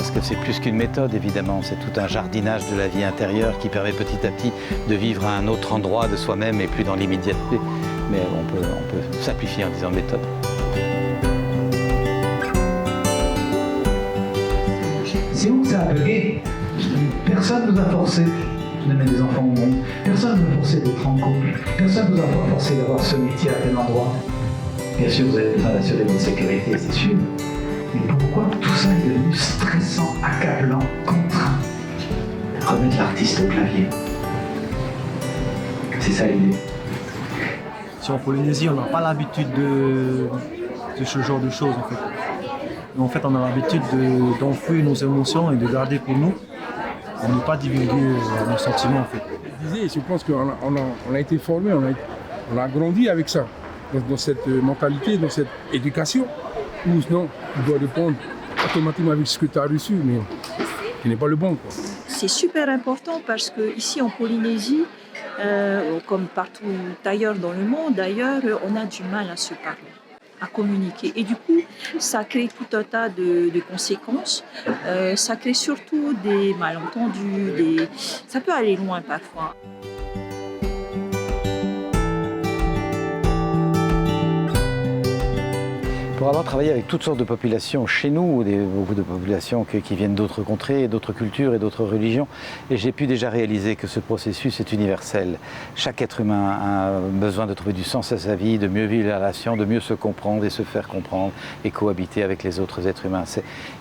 parce que c'est plus qu'une méthode, évidemment. C'est tout un jardinage de la vie intérieure qui permet petit à petit de vivre à un autre endroit de soi-même et plus dans l'immédiateté. Mais on peut simplifier en disant méthode. C'est où que ça a bugué? Personne ne nous a forcé de mettre des enfants au monde. Personne ne nous a forcé d'être en couple. Personne ne nous a forcé d'avoir ce métier à tel endroit. Bien sûr, vous avez besoin d'assurer votre sécurité, c'est sûr. Mais pourquoi tout ça est devenu stressant, accablant, contraint? Remettre l'artiste au clavier. C'est ça l'idée. Si en Polynésie, on n'a pas l'habitude de ce genre de choses, en fait. En fait, on a l'habitude d'enfouir nos émotions et de garder pour nous, pour ne pas divulguer nos sentiments, en fait. Je pense qu'on a été formé, on a grandi avec ça, dans cette mentalité, dans cette éducation, où non, tu dois répondre automatiquement avec ce que tu as reçu, mais qui n'est pas le bon, quoi. C'est super important parce qu'ici en Polynésie, comme partout ailleurs dans le monde, d'ailleurs, on a du mal à se parler, à communiquer. Et du coup, ça crée tout un tas de conséquences. Ça crée surtout des malentendus, ça peut aller loin parfois. Pour avoir travaillé avec toutes sortes de populations chez nous, beaucoup de populations qui viennent d'autres contrées, d'autres cultures et d'autres religions, et j'ai pu déjà réaliser que ce processus est universel. Chaque être humain a besoin de trouver du sens à sa vie, de mieux vivre la relation, de mieux se comprendre et se faire comprendre et cohabiter avec les autres êtres humains.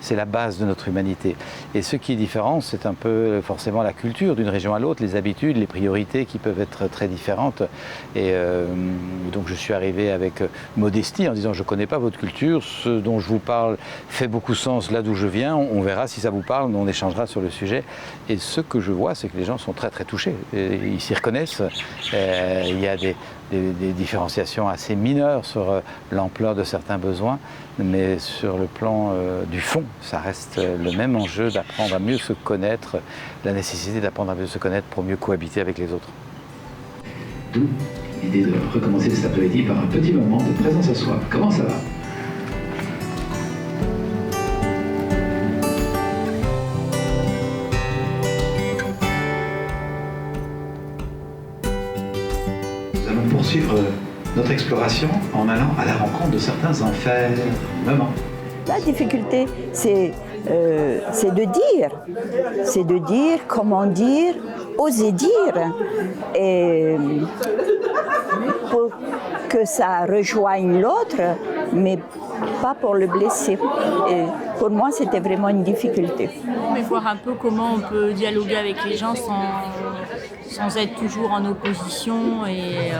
C'est la base de notre humanité. Et ce qui est différent, c'est un peu forcément la culture d'une région à l'autre, les habitudes, les priorités qui peuvent être très différentes. Et donc je suis arrivé avec modestie en disant je ne connais pas votre culture. Ce dont je vous parle fait beaucoup sens là d'où je viens. On verra si ça vous parle, on échangera sur le sujet. Et ce que je vois, c'est que les gens sont très très touchés. Ils s'y reconnaissent. Il y a des différenciations assez mineures sur l'ampleur de certains besoins, mais sur le plan du fond, ça reste le même enjeu d'apprendre à mieux se connaître, la nécessité d'apprendre à mieux se connaître pour mieux cohabiter avec les autres. D'où l'idée de recommencer cet après-midi par un petit moment de présence à soi. Comment ça va? Poursuivre notre exploration en allant à la rencontre de certains enfers. Maman. La difficulté, c'est de dire, comment dire, oser dire, et pour que ça rejoigne l'autre, mais pas pour le blesser. Et pour moi, c'était vraiment une difficulté. Mais voir un peu comment on peut dialoguer avec les gens sans être toujours en opposition et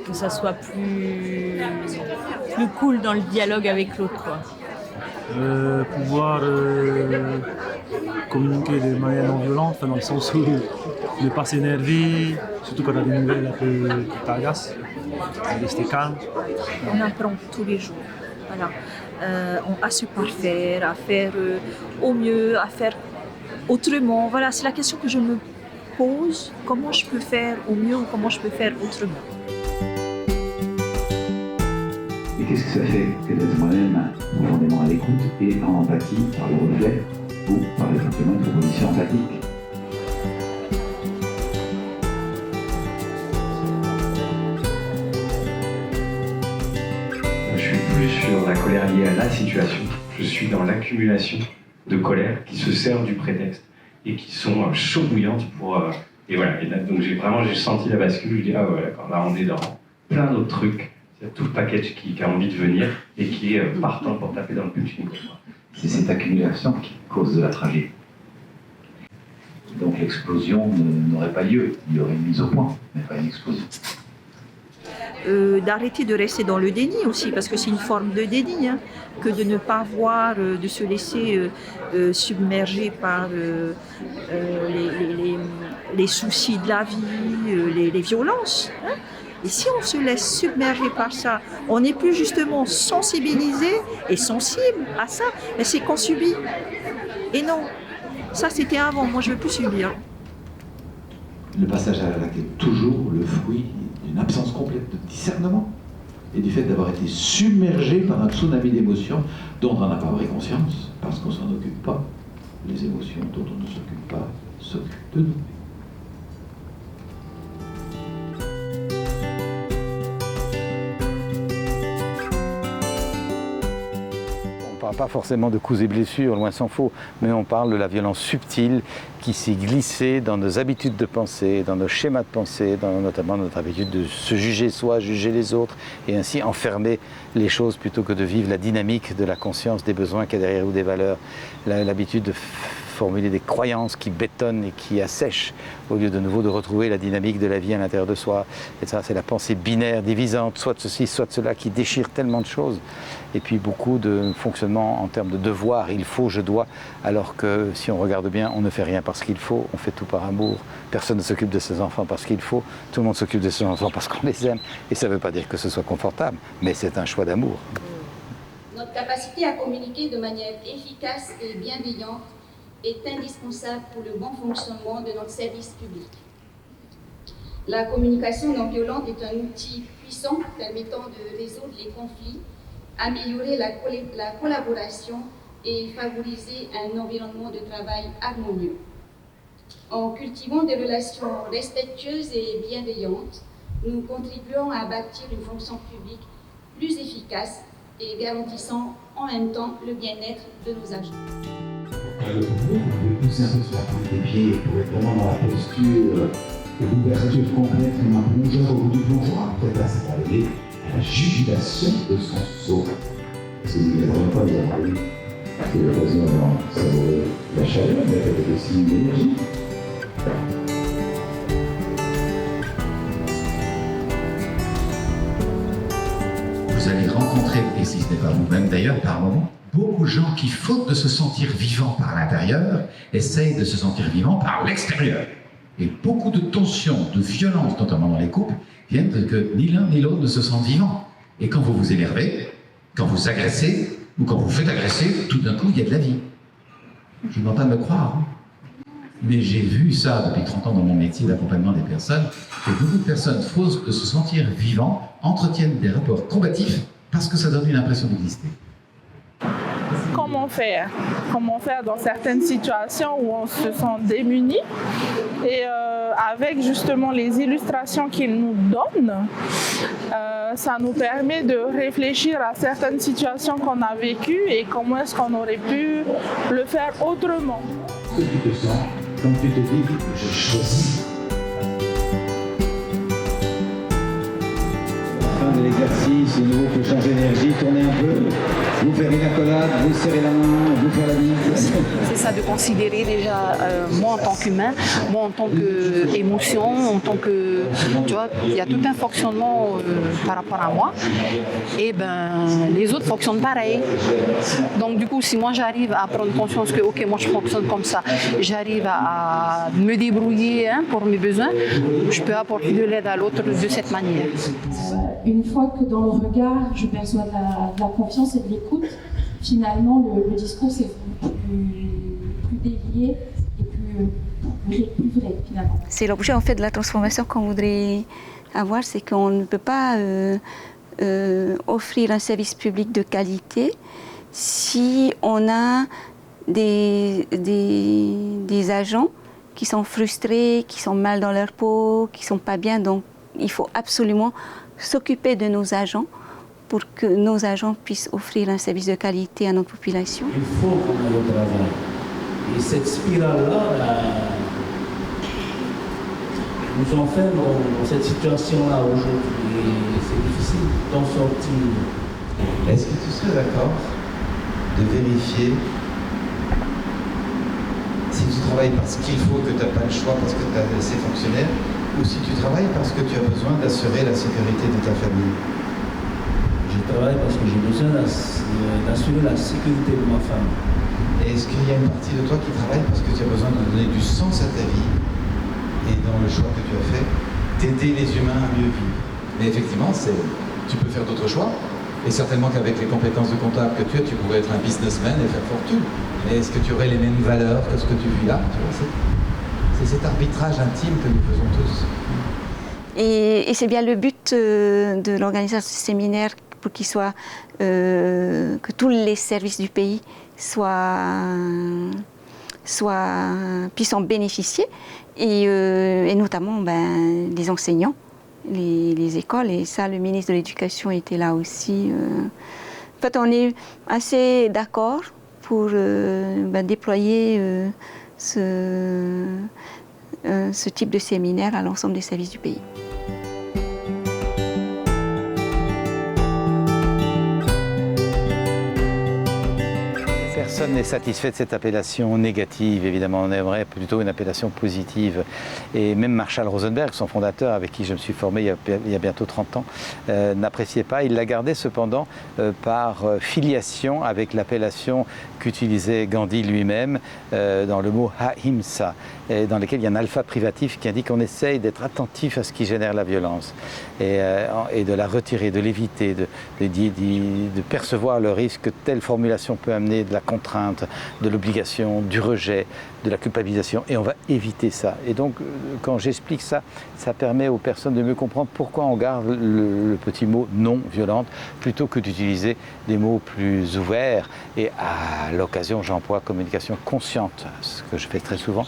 que ça soit plus cool dans le dialogue avec l'autre, quoi. Pouvoir communiquer de manière non violente, dans le sens où ne pas s'énerver, surtout quand on a des nouvelles un peu qui t'agacent, rester calme. On apprend tous les jours. Voilà. À se parfaire, à faire au mieux, à faire autrement. Voilà, c'est la question que je me pose. Comment je peux faire au mieux ou comment je peux faire autrement? Et qu'est-ce que ça fait que d'être moi-même profondément à l'écoute et en empathie par le reflet ou par simplement une proposition empathique? Je suis plus sur la colère liée à la situation. Je suis dans l'accumulation de colère qui se sert du prétexte et qui sont chauds bouillantes pour... et voilà, et là, donc j'ai senti la bascule, je dis ah ouais, d'accord, là on est dans plein d'autres trucs. Il y a tout le package qui a envie de venir et qui est partant pour taper dans le punching. C'est cette accumulation qui cause de la tragédie. Donc l'explosion n'aurait pas lieu. Il y aurait une mise au point, mais pas une explosion. D'arrêter de rester dans le déni aussi, parce que c'est une forme de déni, hein, que de ne pas voir, de se laisser submerger par les soucis de la vie, les violences. Hein. Et si on se laisse submerger par ça, on n'est plus justement sensibilisé et sensible à ça, mais c'est qu'on subit. Et non, ça c'était avant, moi je ne veux plus subir. Le passage à l'acte est toujours le fruit d'une absence complète de discernement. et du fait d'avoir été submergé par un tsunami d'émotions dont on n'a pas vraie conscience, parce qu'on ne s'en occupe pas. Les émotions dont on ne s'occupe pas s'occupent de nous. On ne parle pas forcément de coups et blessures, loin s'en faut, mais on parle de la violence subtile qui s'est glissée dans nos habitudes de pensée, dans nos schémas de pensée, notamment notre habitude de se juger soi, juger les autres, et ainsi enfermer les choses plutôt que de vivre la dynamique de la conscience, des besoins qu'il y a derrière ou des valeurs, l'habitude de formuler des croyances qui bétonnent et qui assèchent, au lieu de nouveau de retrouver la dynamique de la vie à l'intérieur de soi. Et ça, c'est la pensée binaire, divisante, soit de ceci, soit de cela, qui déchire tellement de choses. Et puis beaucoup de fonctionnement en termes de devoir, il faut, je dois, alors que si on regarde bien, on ne fait rien parce qu'il faut, on fait tout par amour. Personne ne s'occupe de ses enfants parce qu'il faut, tout le monde s'occupe de ses enfants parce qu'on les aime. Et ça ne veut pas dire que ce soit confortable, mais c'est un choix d'amour. Notre capacité à communiquer de manière efficace et bienveillante est indispensable pour le bon fonctionnement de notre service public. La communication non violente est un outil puissant permettant de résoudre les conflits, améliorer la collaboration et favoriser un environnement de travail harmonieux. En cultivant des relations respectueuses et bienveillantes, nous contribuons à bâtir une fonction publique plus efficace et garantissant en même temps le bien-être de nos agents. Vous pouvez pousser un peu sur la pointe des pieds pour être vraiment dans la posture d'ouverture complète comme un plongeur au bout du plongeon. Après, là, c'est arrivé à la jubilation de son saut. C'est vraiment pas bien arrivé. C'est l'occasion d'en savourer la chaleur, mais peut-être aussi l'énergie. Vous allez rencontrer, et si ce n'est pas vous-même d'ailleurs, par moments, beaucoup de gens qui, faute de se sentir vivants par l'intérieur, essayent de se sentir vivants par l'extérieur. Et beaucoup de tensions, de violences, notamment dans les couples, viennent de que ni l'un ni l'autre ne se sentent vivants. Et quand vous vous énervez, quand vous agressez, ou quand vous faites agresser, tout d'un coup, il y a de la vie. Je ne demande pas de me croire, hein. Mais j'ai vu ça depuis 30 ans dans mon métier d'accompagnement des personnes, que beaucoup de personnes, faute de se sentir vivants, entretiennent des rapports combatifs parce que ça donne une impression d'exister. Comment faire dans certaines situations où on se sent démuni, et avec justement les illustrations qu'il nous donne, ça nous permet de réfléchir à certaines situations qu'on a vécues et comment est-ce qu'on aurait pu le faire autrement. Que tu te sens quand tu te dis « je choisis ». Fin de l'exercice, de nouveau, il faut changer d'énergie, tourner un peu, vous faire une accolade, vous serrer la main, vous faire la bise. C'est ça, de considérer déjà moi en tant qu'humain, moi en tant qu'émotion, en tant que... Tu vois, il y a tout un fonctionnement par rapport à moi, et les autres fonctionnent pareil. Donc du coup, si moi j'arrive à prendre conscience que ok, moi je fonctionne comme ça, j'arrive à me débrouiller pour mes besoins, je peux apporter de l'aide à l'autre de cette manière. Une fois que dans le regard, je perçois de la confiance et de l'écoute, finalement, le discours c'est plus délié et plus vrai, finalement. C'est l'objet en fait de la transformation qu'on voudrait avoir, c'est qu'on ne peut pas offrir un service public de qualité si on a des agents qui sont frustrés, qui sont mal dans leur peau, qui ne sont pas bien. Donc il faut absolument s'occuper de nos agents pour que nos agents puissent offrir un service de qualité à notre population. Il faut qu'on aille au travail. Et cette spirale-là nous enferme dans cette situation-là aujourd'hui. Et c'est difficile d'en sortir. Est-ce que tu serais d'accord de vérifier si tu travailles parce qu'il faut, que tu n'as pas le choix, parce que tu as laissé fonctionnaire, ou si tu travailles parce que tu as besoin d'assurer la sécurité de ta famille? Je travaille parce que j'ai besoin d'assurer la sécurité de ma femme. Et est-ce qu'il y a une partie de toi qui travaille parce que tu as besoin de donner du sens à ta vie et dans le choix que tu as fait, d'aider les humains à mieux vivre? Mais effectivement, tu peux faire d'autres choix. Et certainement qu'avec les compétences de comptable que tu as, tu pourrais être un businessman et faire fortune. Mais est-ce que tu aurais les mêmes valeurs que ce que tu vis là? C'est cet arbitrage intime que nous faisons tous. Et c'est bien le but de l'organisation de ce séminaire, pour qu'il soit, que tous les services du pays puissent en bénéficier, et notamment les enseignants, les écoles, et ça, le ministre de l'Éducation était là aussi. En fait, on est assez d'accord pour déployer ce type de séminaire à l'ensemble des services du pays. Personne n'est satisfait de cette appellation négative, évidemment, on aimerait plutôt une appellation positive. Et même Marshall Rosenberg, son fondateur, avec qui je me suis formé il y a bientôt 30 ans, n'appréciait pas. Il l'a gardé cependant par filiation avec l'appellation qu'utilisait Gandhi lui-même dans le mot Ahimsa, dans lequel il y a un alpha privatif qui indique qu'on essaye d'être attentif à ce qui génère la violence et de la retirer, de l'éviter, de percevoir le risque que telle formulation peut amener de la contrainte, de l'obligation, du rejet, de la culpabilisation, et on va éviter ça. Et donc, quand j'explique ça, ça permet aux personnes de mieux comprendre pourquoi on garde le petit mot non violente plutôt que d'utiliser des mots plus ouverts. Et à l'occasion, j'emploie communication consciente, ce que je fais très souvent,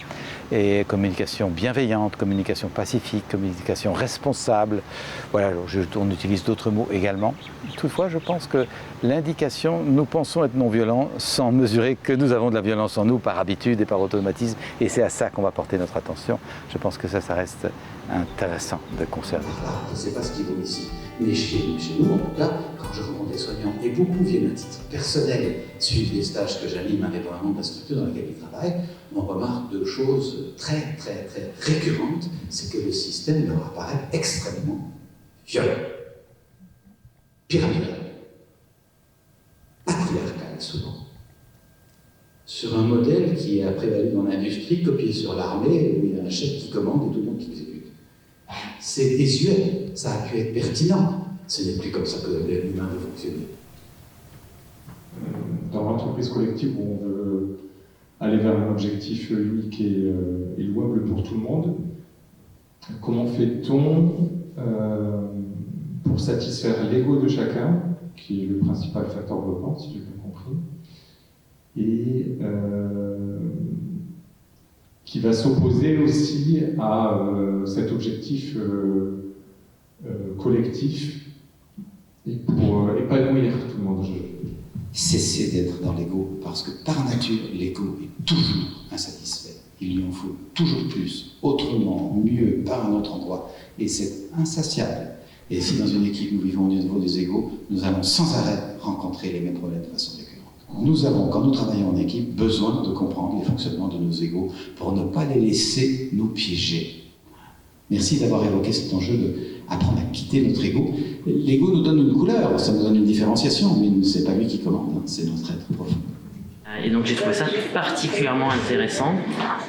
et communication bienveillante, communication pacifique, communication responsable. Voilà, on utilise d'autres mots également. Toutefois, je pense que l'indication, nous pensons être non violents sans mesurer que nous avons de la violence en nous par habitude et par automatisme, et c'est à ça qu'on va porter notre attention. Je pense que ça reste intéressant de conserver. Je ne sais pas ce qu'ils vont ici, mais chez nous, en tout cas, quand je rencontre des soignants, et beaucoup viennent à titre personnel, suivent des stages que j'anime indépendamment de la structure dans laquelle ils travaillent, on remarque deux choses très, très, très récurrentes, c'est que le système leur apparaît extrêmement violent, pyramidal, patriarcal souvent, sur un modèle qui a prévalu dans l'industrie, copié sur l'armée, où il y a un chef qui commande et tout le monde qui exécute. C'est désuet, ça a pu être pertinent, ce n'est plus comme ça que l'humain veut fonctionner. Dans l'entreprise collective où on veut aller vers un objectif unique et louable pour tout le monde, comment fait-on pour satisfaire l'ego de chacun, qui est le principal facteur bloquant, si j'ai bien compris, et qui va s'opposer aussi à cet objectif collectif et pour épanouir tout le monde. Cessez d'être dans l'ego, parce que par nature, l'ego est toujours insatisfait. Il lui en faut toujours plus, autrement, mieux, par un autre endroit. Et c'est insatiable. Et si dans une équipe nous vivons au niveau des égos, nous allons sans arrêt rencontrer les mêmes problèmes de façon récurrente. Nous avons, quand nous travaillons en équipe, besoin de comprendre les fonctionnements de nos égos pour ne pas les laisser nous piéger. Merci d'avoir évoqué cet enjeu d'apprendre à quitter notre ego. L'ego nous donne une couleur, ça nous donne une différenciation, mais c'est pas lui qui commande, c'est notre être profond. Et donc j'ai trouvé ça particulièrement intéressant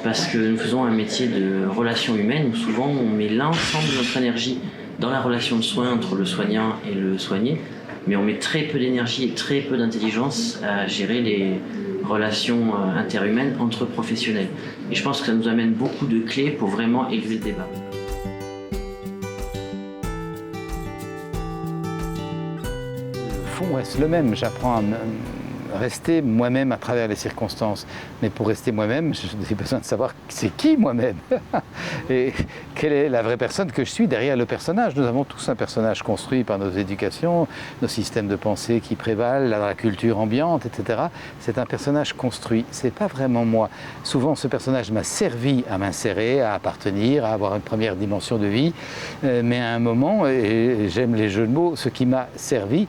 parce que nous faisons un métier de relations humaines où souvent on met l'ensemble de notre énergie dans la relation de soin entre le soignant et le soigné, mais on met très peu d'énergie et très peu d'intelligence à gérer les relations interhumaines entre professionnels. Et je pense que ça nous amène beaucoup de clés pour vraiment élever le débat. Le fond reste le même, j'apprends à rester moi-même à travers les circonstances. Mais pour rester moi-même, j'ai besoin de savoir c'est qui moi-même et quelle est la vraie personne que je suis derrière le personnage. Nous avons tous un personnage construit par nos éducations, nos systèmes de pensée qui prévalent, la culture ambiante, etc. C'est un personnage construit, c'est pas vraiment moi. Souvent, ce personnage m'a servi à m'insérer, à appartenir, à avoir une première dimension de vie, mais à un moment, et j'aime les jeux de mots, ce qui m'a servi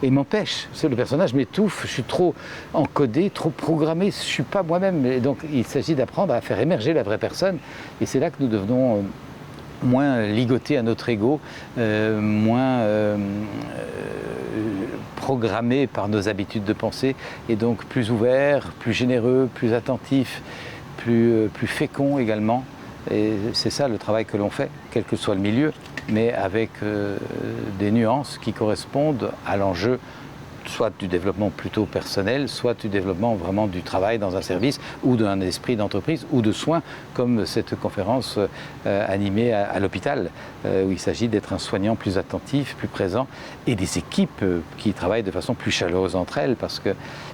et m'empêche. Le personnage m'étouffe. Je suis trop encodé, trop programmé, je ne suis pas moi-même. Et donc il s'agit d'apprendre à faire émerger la vraie personne. Et c'est là que nous devenons moins ligotés à notre ego, moins programmés par nos habitudes de pensée, et donc plus ouverts, plus généreux, plus attentifs, plus féconds également. Et c'est ça le travail que l'on fait, quel que soit le milieu, mais avec des nuances qui correspondent à l'enjeu soit du développement plutôt personnel, soit du développement vraiment du travail dans un service ou d'un esprit d'entreprise ou de soins, comme cette conférence animée à l'hôpital, où il s'agit d'être un soignant plus attentif, plus présent, et des équipes qui travaillent de façon plus chaleureuse entre elles, parce que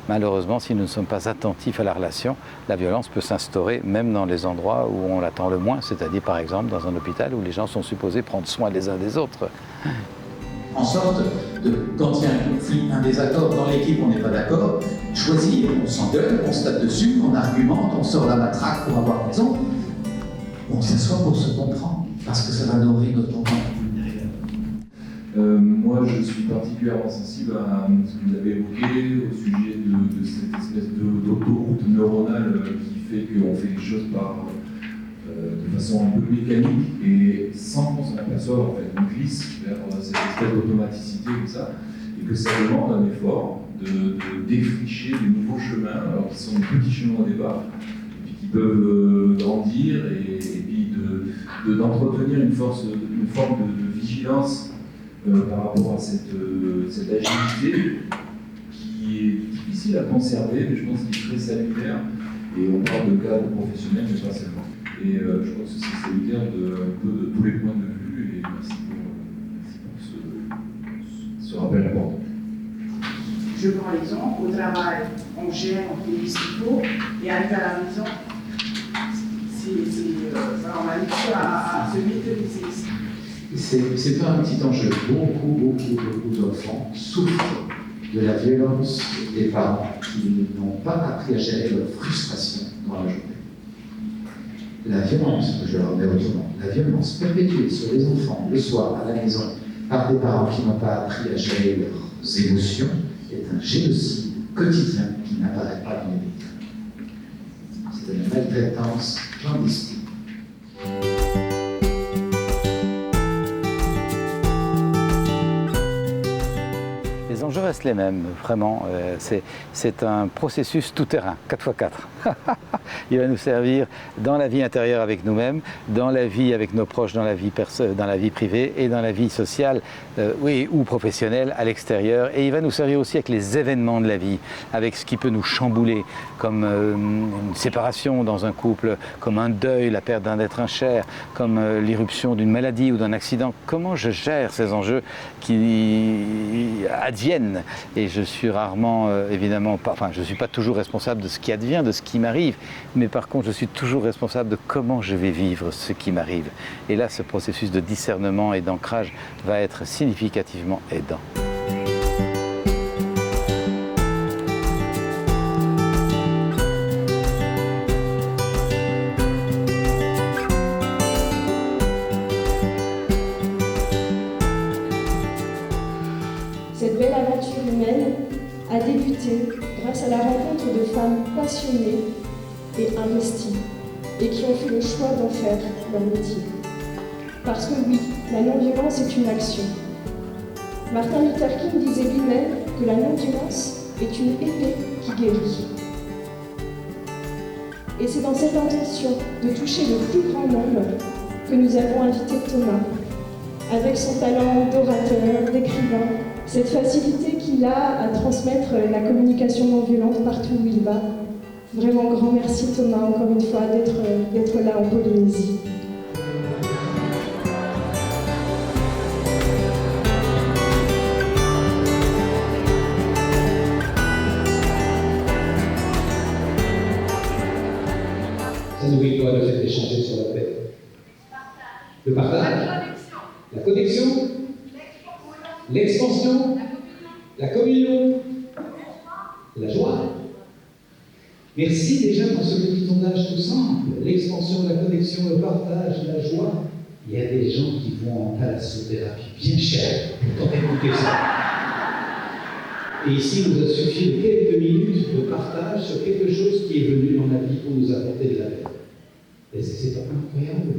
malheureusement, si nous ne sommes pas attentifs à la relation, la violence peut s'instaurer même dans les endroits où on l'attend le moins, c'est-à-dire par exemple dans un hôpital où les gens sont supposés prendre soin les uns des autres. En sorte de, quand il y a un conflit, un désaccord dans l'équipe, on n'est pas d'accord, choisir, on s'engueule, on se tape dessus, on argumente, on sort la matraque pour avoir raison, on s'assoit pour se comprendre, parce que ça va nourrir notre entendement. Moi, je suis particulièrement sensible à ce que vous avez évoqué au sujet de cette espèce d'autoroute neuronale qui fait qu'on fait les choses de façon un peu mécanique et sans qu'on s'en aperçoive, en fait, on glisse vers cette espèce d'automaticité comme ça, et que ça demande un effort de défricher des nouveaux chemins, alors qui sont des petits chemins au départ, et puis qui peuvent grandir, et puis d'entretenir une forme de vigilance par rapport à cette agilité qui est difficile à conserver, mais je pense qu'il est très salutaire, et on parle de cadre professionnel, mais pas seulement. Et je pense que c'est salutaire un peu de tous les points de vue, et merci pour ce rappel important. Je prends l'exemple, au travail, on gère, on fait ce qu'il faut, et arrive à la maison, on arrive à se maîtriser. C'est pas un petit enjeu. Beaucoup d'enfants souffrent de la violence des parents qui n'ont pas appris à gérer leur frustration dans la journée. La violence, je le remets autrement, la violence perpétuée sur les enfants le soir à la maison par des parents qui n'ont pas appris à gérer leurs émotions est un génocide quotidien qui n'apparaît pas dans les médias. C'est une maltraitance clandestine. Les enjeux restent les mêmes, vraiment. C'est un processus tout-terrain, 4x4. Il va nous servir dans la vie intérieure avec nous-mêmes, dans la vie avec nos proches, dans la vie privée et dans la vie sociale ou professionnelle à l'extérieur. Et il va nous servir aussi avec les événements de la vie, avec ce qui peut nous chambouler, comme une séparation dans un couple, comme un deuil, la perte d'un être cher, comme l'irruption d'une maladie ou d'un accident. Comment je gère ces enjeux qui adviennent? Et je suis rarement, évidemment, je ne suis pas toujours responsable de ce qui advient, de ce qui m'arrive, mais par contre, je suis toujours responsable de comment je vais vivre ce qui m'arrive. Et là, ce processus de discernement et d'ancrage va être significativement aidant. Cette belle aventure humaine a débuté grâce à la rencontre de femmes passionnées et investies, et qui ont fait le choix d'en faire leur métier. Parce que oui, la non-violence est une action. Martin Luther King disait lui-même que la non-violence est une épée qui guérit. Et c'est dans cette intention de toucher le plus grand nombre que nous avons invité Thomas, avec son talent d'orateur, d'écrivain, cette facilité qu'il a à transmettre la communication non violente partout où il va. Vraiment grand merci Thomas, encore une fois, d'être là en Polynésie. Ça nourrit-toi de fait d'échanger sur la paix. Le partage, la connexion, l'expansion, la communion, la joie. Merci déjà pour ce petit tournage tout simple. L'expansion, la connexion, le partage, la joie. Il y a des gens qui vont en thalassothérapie bien cher pour écouter ça. Et ici, il nous a suffi de quelques minutes de partage sur quelque chose qui est venu dans la vie pour nous apporter de la paix. Et c'est incroyable.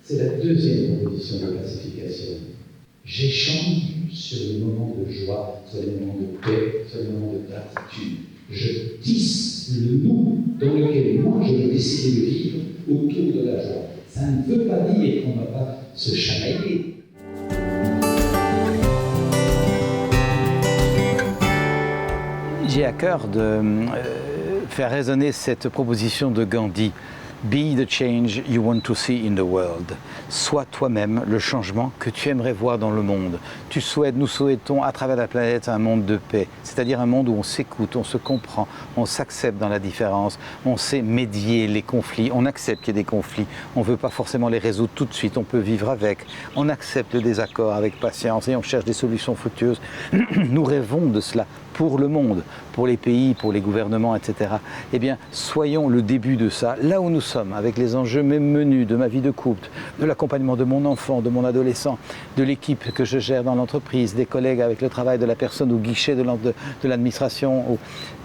C'est la deuxième proposition de pacification. J'échange sur les moments de joie, sur les moments de paix, sur les moments de gratitude. Je tisse le nous dans lequel moi je vais décider de vivre autour de la joie. Ça ne veut pas dire qu'on ne va pas se chamailler. à cœur de faire résonner cette proposition de Gandhi. Be the change you want to see in the world. Sois toi-même le changement que tu aimerais voir dans le monde. Nous souhaitons à travers la planète un monde de paix, c'est-à-dire un monde où on s'écoute, on se comprend, on s'accepte dans la différence, on sait médier les conflits, on accepte qu'il y ait des conflits, on ne veut pas forcément les résoudre tout de suite, on peut vivre avec, on accepte le désaccord avec patience et on cherche des solutions fructueuses. Nous rêvons de cela pour le monde, pour les pays, pour les gouvernements, etc. Eh bien, soyons le début de ça, là où nous sommes, avec les enjeux même menus de ma vie de couple, de l'accompagnement de mon enfant, de mon adolescent, de l'équipe que je gère dans l'entreprise, des collègues avec le travail de la personne au guichet de l'administration.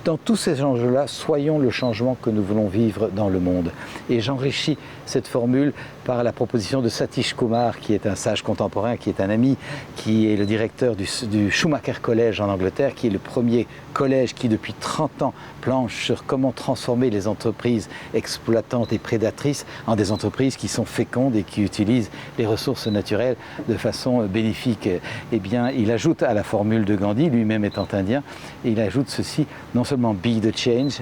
Dans tous ces enjeux-là, soyons le changement que nous voulons vivre dans le monde. Et j'enrichis cette formule par la proposition de Satish Kumar, qui est un sage contemporain, qui est un ami, qui est le directeur du Schumacher College en Angleterre, qui est le premier collège qui, depuis 30 ans, planche sur comment transformer les entreprises exploitantes et prédatrices en des entreprises qui sont fécondes et qui utilisent les ressources naturelles de façon bénéfique. Eh bien, il ajoute à la formule de Gandhi, lui-même étant indien, et il ajoute ceci, non seulement be the change,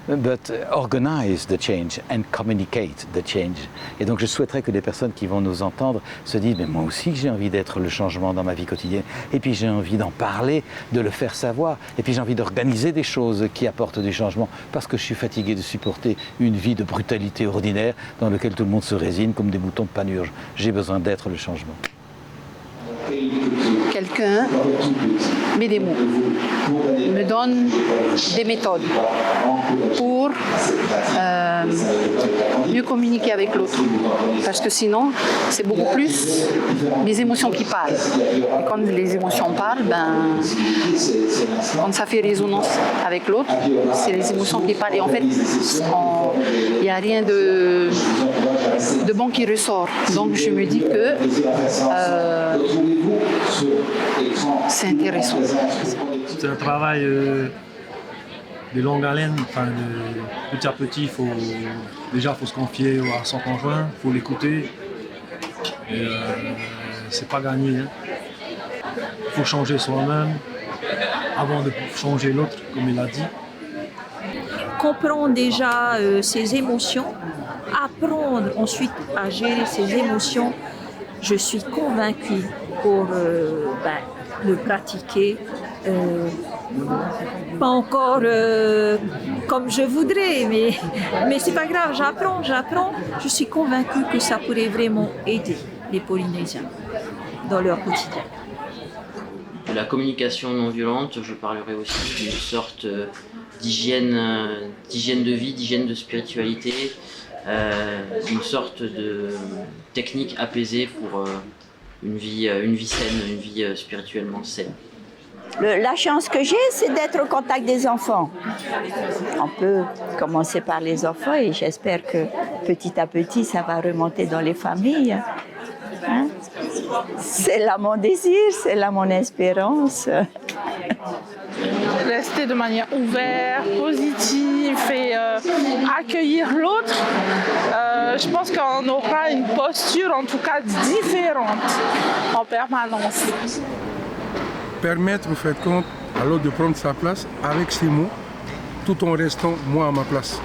but organize the change and communicate the change. Et donc je souhaiterais que les personnes qui vont nous entendre se disent, mais moi aussi j'ai envie d'être le changement dans ma vie quotidienne, et puis j'ai envie d'en parler, de le faire savoir, et puis j'ai envie d'organiser des choses qui apportent du changement, parce que je suis fatigué de supporter une vie de brutalité ordinaire dans laquelle tout le monde se résigne comme des moutons de panurge. J'ai besoin d'être le changement. Quelqu'un met des mots, me donne des méthodes pour mieux communiquer avec l'autre. Parce que sinon, c'est beaucoup plus les émotions qui parlent. Et quand les émotions parlent, quand ça fait résonance avec l'autre, c'est les émotions qui parlent. Et en fait, il n'y a rien de bon qui ressort. Donc je me dis que c'est intéressant. C'est un travail de longue haleine, de petit à petit. Il faut se confier à son conjoint, il faut l'écouter. Et c'est pas gagné. Il faut changer soi-même avant de changer l'autre, comme il a dit. Comprendre déjà ses émotions, apprendre ensuite à gérer ses émotions, je suis convaincue pour le pratiquer. Pas encore comme je voudrais, mais c'est pas grave, j'apprends. Je suis convaincue que ça pourrait vraiment aider les Polynésiens dans leur quotidien. De la communication non violente, je parlerai aussi d'une sorte d'hygiène de vie, d'hygiène de spiritualité, une sorte de technique apaisée pour une vie saine, une vie spirituellement saine. La chance que j'ai, c'est d'être au contact des enfants. On peut commencer par les enfants et j'espère que petit à petit, ça va remonter dans les familles. Hein? C'est là mon désir, c'est là mon espérance. Rester de manière ouverte, positive et accueillir l'autre, je pense qu'on aura une posture en tout cas différente en permanence. Permettre au fait compte à l'autre de prendre sa place avec ses mots, tout en restant moi à ma place.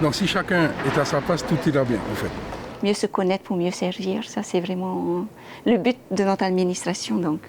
Donc si chacun est à sa place, tout ira bien en fait. Mieux se connaître pour mieux servir, ça c'est vraiment le but de notre administration. Donc.